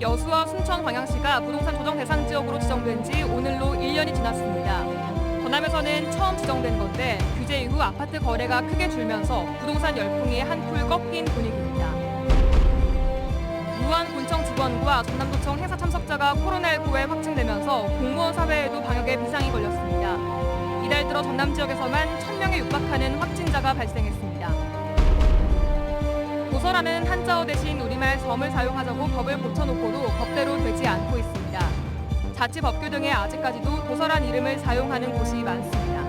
여수와 순천 광양시가 부동산 조정 대상 지역으로 지정된 지 오늘로 1년이 지났습니다. 전남에서는 처음 지정된 건데 규제 이후 아파트 거래가 크게 줄면서 부동산 열풍이 한풀 꺾인 분위기입니다. 무안군청 직원과 전남도청 행사 참석자가 코로나19에 확진되면서 공무원 사회에도 방역에 비상이 걸렸습니다. 이달 들어 전남 지역에서만 1,000명에 육박하는 확진자가 발생했습니다. 도서라는 한자어 대신 우리말 섬을 사용하자고 법을 고쳐놓고도 법대로 되지 않고 있습니다. 자치법규 등에 아직까지도 도서란 이름을 사용하는 곳이 많습니다.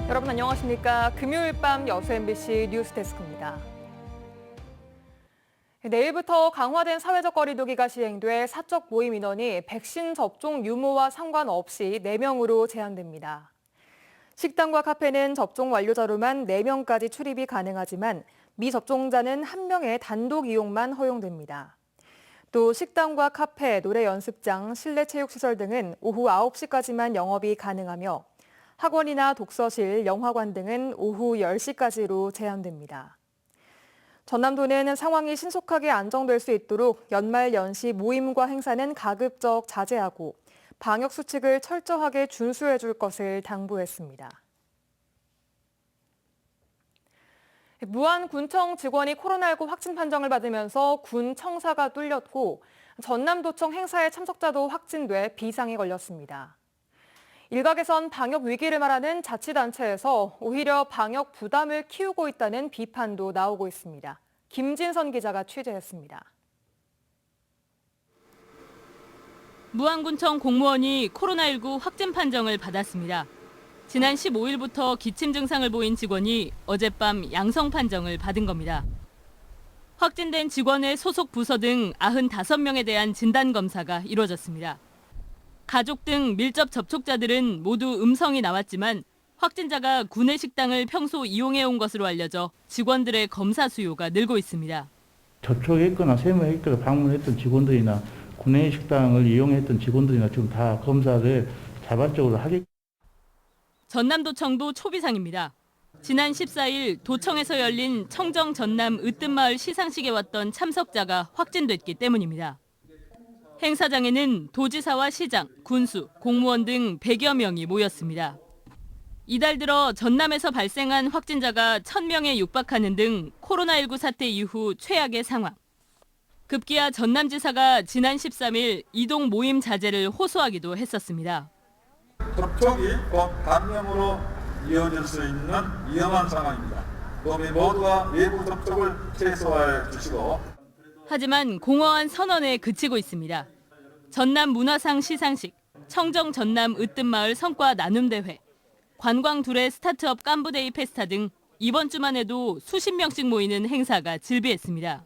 여러분 안녕하십니까? 금요일 밤 여수 MBC 뉴스데스크입니다. 내일부터 강화된 사회적 거리두기가 시행돼 사적 모임 인원이 백신 접종 유무와 상관없이 4명으로 제한됩니다. 식당과 카페는 접종 완료자로만 4명까지 출입이 가능하지만 미접종자는 1명의 단독 이용만 허용됩니다. 또 식당과 카페, 노래 연습장, 실내 체육시설 등은 오후 9시까지만 영업이 가능하며 학원이나 독서실, 영화관 등은 오후 10시까지로 제한됩니다. 전남도는 상황이 신속하게 안정될 수 있도록 연말 연시 모임과 행사는 가급적 자제하고 방역 수칙을 철저하게 준수해 줄 것을 당부했습니다. 무안군청 직원이 코로나19 확진 판정을 받으면서 군 청사가 뚫렸고 전남도청 행사의 참석자도 확진돼 비상이 걸렸습니다. 일각에선 방역 위기를 말하는 자치단체에서 오히려 방역 부담을 키우고 있다는 비판도 나오고 있습니다. 김진선 기자가 취재했습니다. 무안군청 공무원이 코로나19 확진 판정을 받았습니다. 지난 15일부터 기침 증상을 보인 직원이 어젯밤 양성 판정을 받은 겁니다. 확진된 직원의 소속 부서 등 95명에 대한 진단검사가 이루어졌습니다. 가족 등 밀접 접촉자들은 모두 음성이 나왔지만 확진자가 구내 식당을 평소 이용해온 것으로 알려져 직원들의 검사 수요가 늘고 있습니다. 접촉했거나 세무했거나 방문했던 직원들이나 구내 식당을 이용했던 직원들이나 지금 다 검사를 자발적으로 하겠. 전남도청도 초비상입니다. 지난 14일 도청에서 열린 청정 전남 으뜸마을 시상식에 왔던 참석자가 확진됐기 때문입니다. 행사장에는 도지사와 시장, 군수, 공무원 등 100여 명이 모였습니다. 이달 들어 전남에서 발생한 확진자가 1,000명에 육박하는 등 코로나19 사태 이후 최악의 상황. 급기야 전남지사가 지난 13일 이동 모임 자제를 호소하기도 했었습니다. 접촉이 곧 감염으로 이어질 수 있는 위험한 상황입니다. 도민 모두가 외부 접촉을 최소화해 주시고. 하지만 공허한 선언에 그치고 있습니다. 전남 문화상 시상식, 청정 전남 으뜸마을 성과 나눔대회, 관광 둘의 스타트업 깐부데이 페스타 등 이번 주만 해도 수십 명씩 모이는 행사가 즐비했습니다.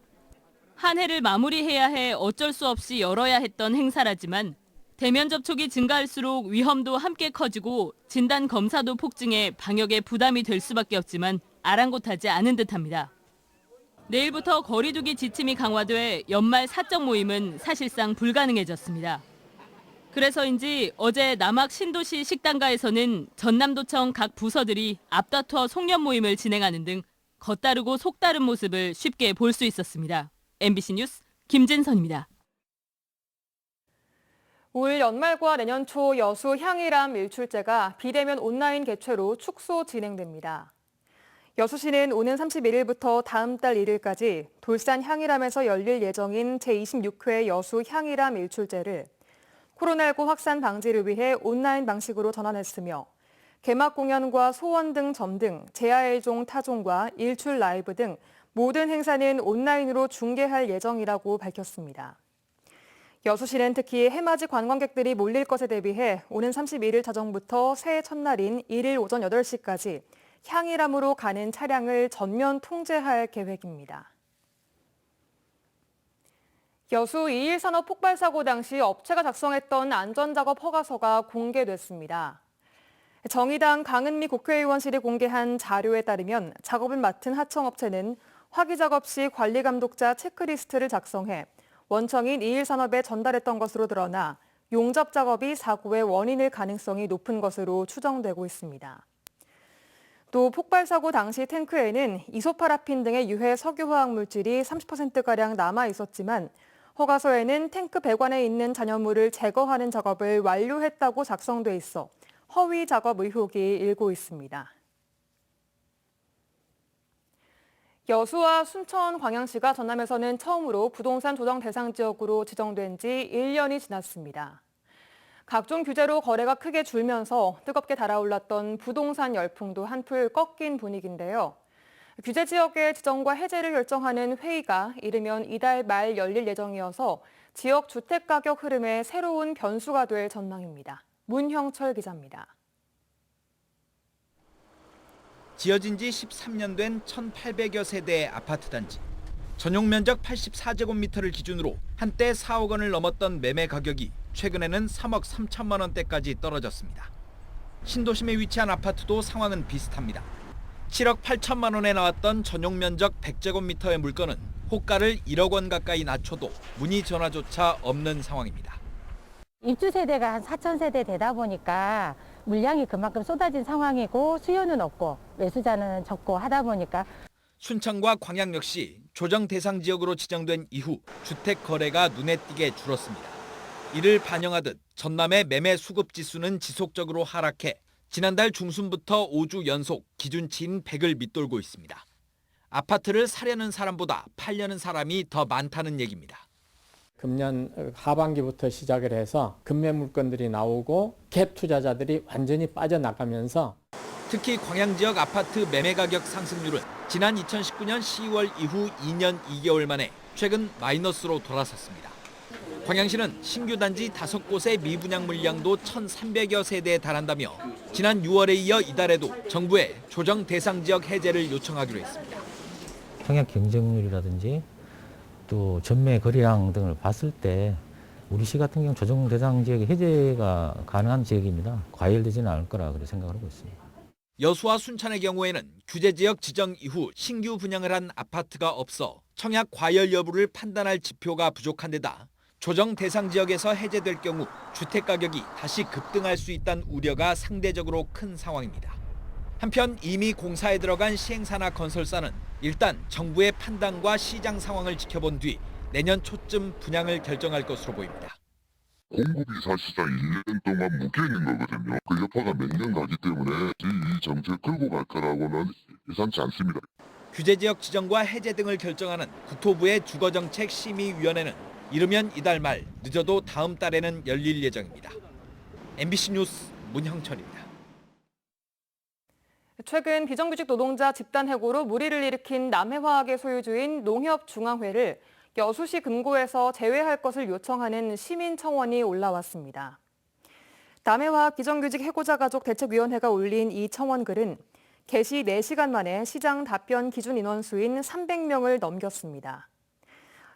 한 해를 마무리해야 해 어쩔 수 없이 열어야 했던 행사라지만 대면 접촉이 증가할수록 위험도 함께 커지고 진단 검사도 폭증해 방역에 부담이 될 수밖에 없지만 아랑곳하지 않은 듯합니다. 내일부터 거리두기 지침이 강화돼 연말 사적 모임은 사실상 불가능해졌습니다. 그래서인지 어제 남학 신도시 식당가에서는 전남도청 각 부서들이 앞다퉈 송년 모임을 진행하는 등 겉다르고 속다른 모습을 쉽게 볼 수 있었습니다. MBC 뉴스 김진선입니다. 올 연말과 내년 초 여수 향이람 일출제가 비대면 온라인 개최로 축소 진행됩니다. 여수시는 오는 31일부터 다음 달 1일까지 돌산 향이람에서 열릴 예정인 제26회 여수 향이람 일출제를 코로나19 확산 방지를 위해 온라인 방식으로 전환했으며 개막 공연과 소원 등 점 등 제야일종 타종과 일출 라이브 등 모든 행사는 온라인으로 중계할 예정이라고 밝혔습니다. 여수시는 특히 해맞이 관광객들이 몰릴 것에 대비해 오는 31일 자정부터 새해 첫날인 1일 오전 8시까지 향이람으로 가는 차량을 전면 통제할 계획입니다. 여수 2일 산업 폭발 사고 당시 업체가 작성했던 안전작업 허가서가 공개됐습니다. 정의당 강은미 국회의원실이 공개한 자료에 따르면 작업을 맡은 하청업체는 화기작업 시 관리감독자 체크리스트를 작성해 원청인 2일 산업에 전달했던 것으로 드러나 용접 작업이 사고의 원인일 가능성이 높은 것으로 추정되고 있습니다. 또 폭발 사고 당시 탱크에는 이소파라핀 등의 유해 석유화학 물질이 30%가량 남아 있었지만 허가서에는 탱크 배관에 있는 잔여물을 제거하는 작업을 완료했다고 작성돼 있어 허위 작업 의혹이 일고 있습니다. 여수와 순천, 광양시가 전남에서는 처음으로 부동산 조정 대상 지역으로 지정된 지 1년이 지났습니다. 각종 규제로 거래가 크게 줄면서 뜨겁게 달아올랐던 부동산 열풍도 한풀 꺾인 분위기인데요. 규제 지역의 지정과 해제를 결정하는 회의가 이르면 이달 말 열릴 예정이어서 지역 주택 가격 흐름에 새로운 변수가 될 전망입니다. 문형철 기자입니다. 지어진 지 13년 된 1,800여 세대의 아파트 단지. 전용 면적 84제곱미터를 기준으로 한때 4억 원을 넘었던 매매 가격이 최근에는 3억 3천만 원대까지 떨어졌습니다. 신도심에 위치한 아파트도 상황은 비슷합니다. 7억 8천만 원에 나왔던 전용 면적 100제곱미터의 물건은 호가를 1억 원 가까이 낮춰도 문의 전화조차 없는 상황입니다. 입주 세대가 한 4천 세대 되다 보니까 물량이 그만큼 쏟아진 상황이고 수요는 없고 매수자는 적고 하다 보니까 순천과 광양 역시 조정 대상 지역으로 지정된 이후 주택 거래가 눈에 띄게 줄었습니다. 이를 반영하듯 전남의 매매 수급 지수는 지속적으로 하락해 지난달 중순부터 5주 연속 기준치인 100을 밑돌고 있습니다. 아파트를 사려는 사람보다 팔려는 사람이 더 많다는 얘기입니다. 금년 하반기부터 시작을 해서 급매 물건들이 나오고 갭 투자자들이 완전히 빠져나가면서 특히 광양 지역 아파트 매매 가격 상승률은 지난 2019년 10월 이후 2년 2개월 만에 최근 마이너스로 돌아섰습니다. 광양시는 신규 단지 5곳의 미분양 물량도 1,300여 세대에 달한다며 지난 6월에 이어 이달에도 정부에 조정 대상 지역 해제를 요청하기로 했습니다. 청약 경쟁률이라든지 또 전매 거래량 등을 봤을 때 우리 시 같은 경우 조정 대상 지역의 해제가 가능한 지역입니다. 과열되지는 않을 거라 그렇게 생각하고 있습니다. 여수와 순천의 경우에는 규제 지역 지정 이후 신규 분양을 한 아파트가 없어 청약 과열 여부를 판단할 지표가 부족한 데다 조정 대상 지역에서 해제될 경우 주택 가격이 다시 급등할 수 있다는 우려가 상대적으로 큰 상황입니다. 한편 이미 공사에 들어간 시행사나 건설사는 일단 정부의 판단과 시장 상황을 지켜본 뒤 내년 초쯤 분양을 결정할 것으로 보입니다. 공급이 사실상 1년 동안 묶여있는 거거든요. 그 여파가 몇 년 가기 때문에 이 정책 끌고 갈 거라고는 예상치 않습니다. 규제 지역 지정과 해제 등을 결정하는 국토부의 주거정책심의위원회는 이르면 이달 말, 늦어도 다음 달에는 열릴 예정입니다. MBC 뉴스 문형철입니다. 최근 비정규직 노동자 집단 해고로 물의를 일으킨 남해화학의 소유주인 농협중앙회를 여수시 금고에서 제외할 것을 요청하는 시민청원이 올라왔습니다. 남해화학 비정규직 해고자 가족 대책위원회가 올린 이 청원글은 개시 4시간 만에 시장 답변 기준 인원수인 300명을 넘겼습니다.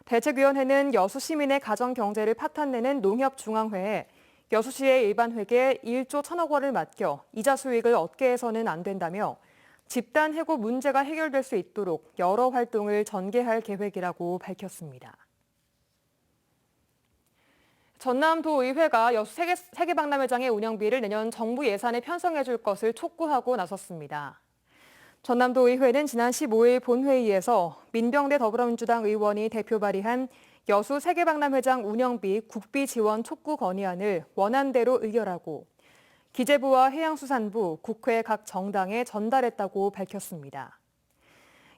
대책위원회는 여수 시민의 가정 경제를 파탄내는 농협중앙회에 여수시의 일반회계 1조 1천억 원을 맡겨 이자 수익을 얻게 해서는 안 된다며 집단 해고 문제가 해결될 수 있도록 여러 활동을 전개할 계획이라고 밝혔습니다. 전남도의회가 여수 세계박람회장의 운영비를 내년 정부 예산에 편성해 줄 것을 촉구하고 나섰습니다. 전남도의회는 지난 15일 본회의에서 민병대 더불어민주당 의원이 대표 발의한 여수 세계박람회장 운영비 국비 지원 촉구 건의안을 원안대로 의결하고 기재부와 해양수산부, 국회 각 정당에 전달했다고 밝혔습니다.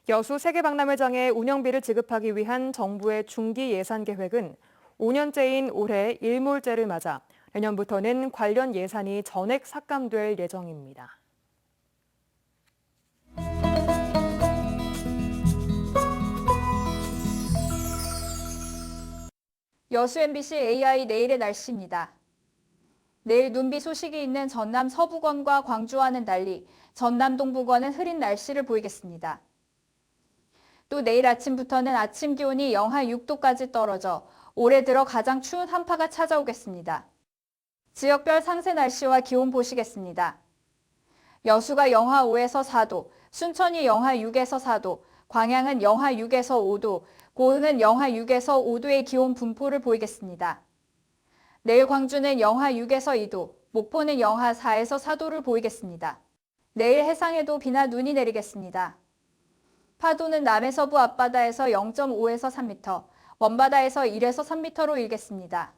여수 세계박람회장의 운영비를 지급하기 위한 정부의 중기 예산 계획은 5년째인 올해 일몰제를 맞아 내년부터는 관련 예산이 전액 삭감될 예정입니다. 여수 MBC AI 내일의 날씨입니다. 내일 눈비 소식이 있는 전남 서부권과 광주와는 달리 전남 동부권은 흐린 날씨를 보이겠습니다. 또 내일 아침부터는 아침 기온이 영하 6도까지 떨어져 올해 들어 가장 추운 한파가 찾아오겠습니다. 지역별 상세 날씨와 기온 보시겠습니다. 여수가 영하 5에서 4도, 순천이 영하 6에서 4도, 광양은 영하 6에서 5도, 고흥은 영하 6에서 5도의 기온 분포를 보이겠습니다. 내일 광주는 영하 6에서 2도, 목포는 영하 4에서 4도를 보이겠습니다. 내일 해상에도 비나 눈이 내리겠습니다. 파도는 남해서부 앞바다에서 0.5에서 3m, 먼바다에서 1에서 3m로 일겠습니다.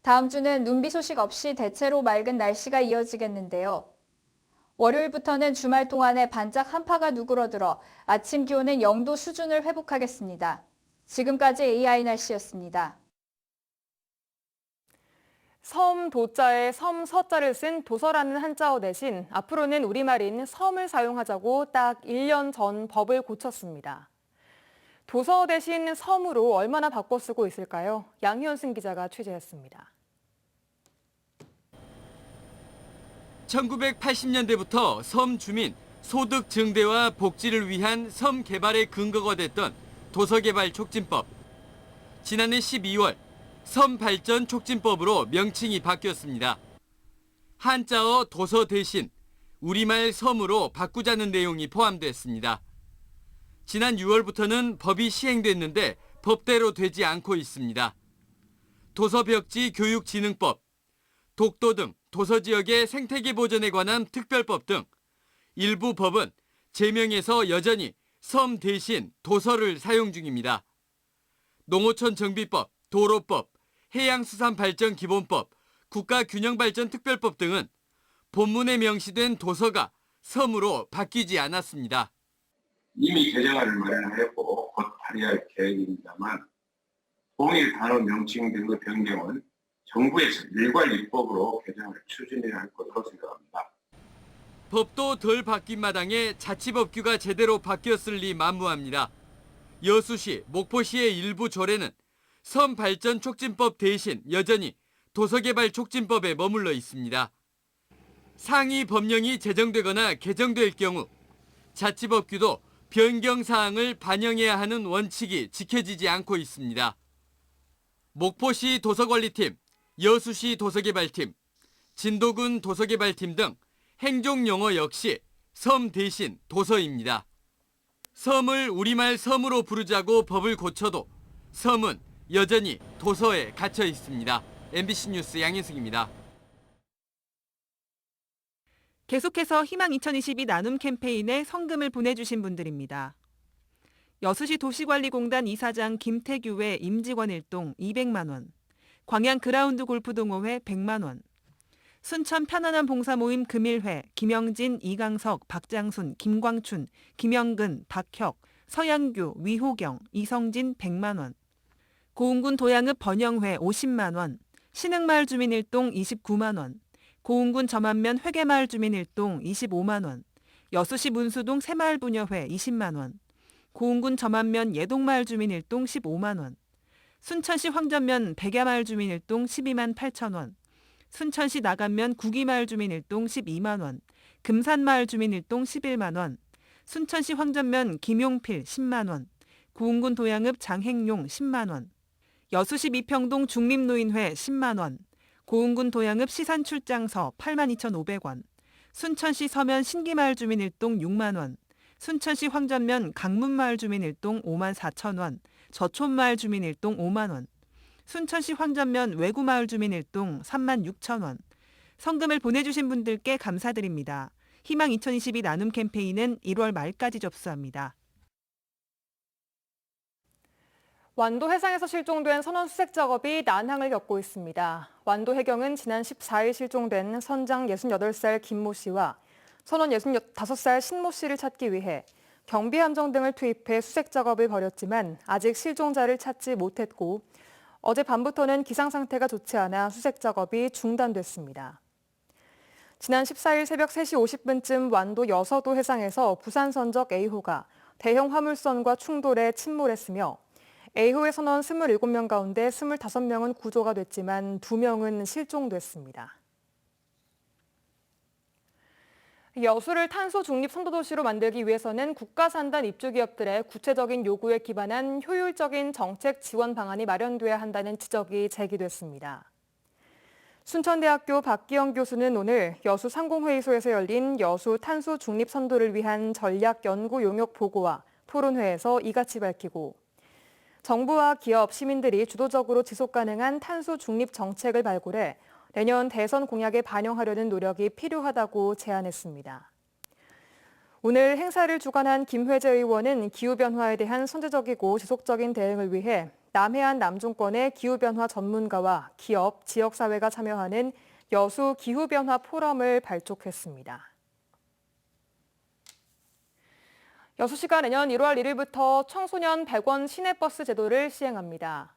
다음 주는 눈비 소식 없이 대체로 맑은 날씨가 이어지겠는데요. 월요일부터는 주말 동안에 반짝 한파가 누그러들어 아침 기온은 0도 수준을 회복하겠습니다. 지금까지 AI 날씨였습니다. 섬 도자에 섬 서자를 쓴 도서라는 한자어 대신 앞으로는 우리말인 섬을 사용하자고 딱 1년 전 법을 고쳤습니다. 도서 대신 섬으로 얼마나 바꿔 쓰고 있을까요? 양현승 기자가 취재했습니다. 1980년대부터 섬 주민 소득 증대와 복지를 위한 섬 개발의 근거가 됐던 도서개발촉진법. 지난해 12월 섬발전촉진법으로 명칭이 바뀌었습니다. 한자어 도서 대신 우리말 섬으로 바꾸자는 내용이 포함됐습니다. 지난 6월부터는 법이 시행됐는데 법대로 되지 않고 있습니다. 도서벽지 교육진흥법, 독도 등 도서지역의 생태계 보전에 관한 특별법 등 일부 법은 제명에서 여전히 섬 대신 도서를 사용 중입니다. 농어촌 정비법, 도로법, 해양수산발전기본법, 국가균형발전특별법 등은 본문에 명시된 도서가 섬으로 바뀌지 않았습니다. 이미 개정안을 마련하였고 곧 발의할 계획입니다만 동일 단어 명칭 등의 변경은 정부에서 일괄 입법으로 개정을 추진해야 할 것으로 생각합니다. 법도 덜 바뀐 마당에 자치법규가 제대로 바뀌었을 리 만무합니다. 여수시, 목포시의 일부 조례는 섬발전촉진법 대신 여전히 도서개발촉진법에 머물러 있습니다. 상위 법령이 제정되거나 개정될 경우 자치법규도 변경사항을 반영해야 하는 원칙이 지켜지지 않고 있습니다. 목포시 도서관리팀, 여수시 도서개발팀, 진도군 도서개발팀 등 행정용어 역시 섬 대신 도서입니다. 섬을 우리말 섬으로 부르자고 법을 고쳐도 섬은 여전히 도서에 갇혀 있습니다. MBC 뉴스 양인승입니다. 계속해서 희망 2022 나눔 캠페인에 성금을 보내주신 분들입니다. 여수시 도시관리공단 이사장 김태규회 임직원 일동 200만 원, 광양 그라운드 골프동호회 100만 원, 순천 편안한 봉사모임 금일회 김영진, 이강석, 박장순, 김광춘, 김영근, 박혁, 서양규, 위호경, 이성진 100만 원, 고운군 도양읍 번영회 50만 원, 신흥마을 주민 일동 29만 원, 고운군 점안면 회계마을 주민 일동 25만 원, 여수시 문수동 새마을 부녀회 20만 원, 고운군 점안면 예동마을 주민 일동 15만 원, 순천시 황전면 백야마을 주민 일동 12만 8천 원, 순천시 나간면 구기마을 주민 일동 12만 원, 금산마을 주민 일동 11만 원, 순천시 황전면 김용필 10만 원, 고운군 도양읍 장행용 10만 원, 여수시 미평동 중립노인회 10만 원, 고운군 도양읍 시산출장서 8만 2,500원, 순천시 서면 신기마을 주민 일동 6만 원, 순천시 황전면 강문마을 주민 일동 5만 4천 원, 저촌마을 주민 일동 5만 원, 순천시 황전면 외구마을 주민 일동 3만 6천 원. 성금을 보내주신 분들께 감사드립니다. 희망 2022 나눔 캠페인은 1월 말까지 접수합니다. 완도 해상에서 실종된 선원 수색 작업이 난항을 겪고 있습니다. 완도 해경은 지난 14일 실종된 선장 68살 김모 씨와 선원 65살 신모 씨를 찾기 위해 경비함정 등을 투입해 수색 작업을 벌였지만 아직 실종자를 찾지 못했고 어젯밤부터는 기상 상태가 좋지 않아 수색 작업이 중단됐습니다. 지난 14일 새벽 3시 50분쯤 완도 여서도 해상에서 부산 선적 A호가 대형 화물선과 충돌해 침몰했으며 A호의 선원 27명 가운데 25명은 구조가 됐지만 2명은 실종됐습니다. 여수를 탄소 중립 선도도시로 만들기 위해서는 국가산단 입주기업들의 구체적인 요구에 기반한 효율적인 정책 지원 방안이 마련돼야 한다는 지적이 제기됐습니다. 순천대학교 박기영 교수는 오늘 여수 상공회의소에서 열린 여수 탄소 중립 선도를 위한 전략 연구 용역 보고와 토론회에서 이같이 밝히고 정부와 기업, 시민들이 주도적으로 지속 가능한 탄소 중립 정책을 발굴해 내년 대선 공약에 반영하려는 노력이 필요하다고 제안했습니다. 오늘 행사를 주관한 김회재 의원은 기후변화에 대한 선제적이고 지속적인 대응을 위해 남해안 남중권의 기후변화 전문가와 기업, 지역사회가 참여하는 여수 기후변화 포럼을 발족했습니다. 여수시가 내년 1월 1일부터 청소년 100원 시내버스 제도를 시행합니다.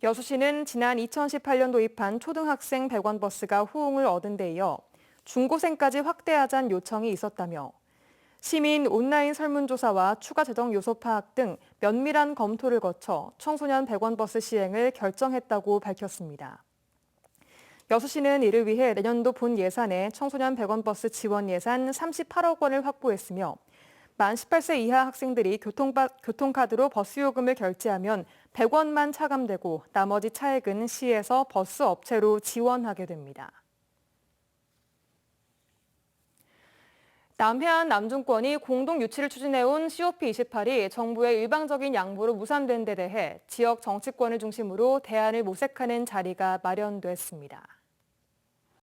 여수시는 지난 2018년 도입한 초등학생 100원 버스가 호응을 얻은 데 이어 중고생까지 확대하자는 요청이 있었다며 시민 온라인 설문조사와 추가 재정 요소 파악 등 면밀한 검토를 거쳐 청소년 100원 버스 시행을 결정했다고 밝혔습니다. 여수시는 이를 위해 내년도 본 예산에 청소년 100원 버스 지원 예산 38억 원을 확보했으며 만 18세 이하 학생들이 교통카드로 버스 요금을 결제하면 100원만 차감되고 나머지 차액은 시에서 버스 업체로 지원하게 됩니다. 남해안 남중권이 공동 유치를 추진해온 COP28이 정부의 일방적인 양보로 무산된 데 대해 지역 정치권을 중심으로 대안을 모색하는 자리가 마련됐습니다.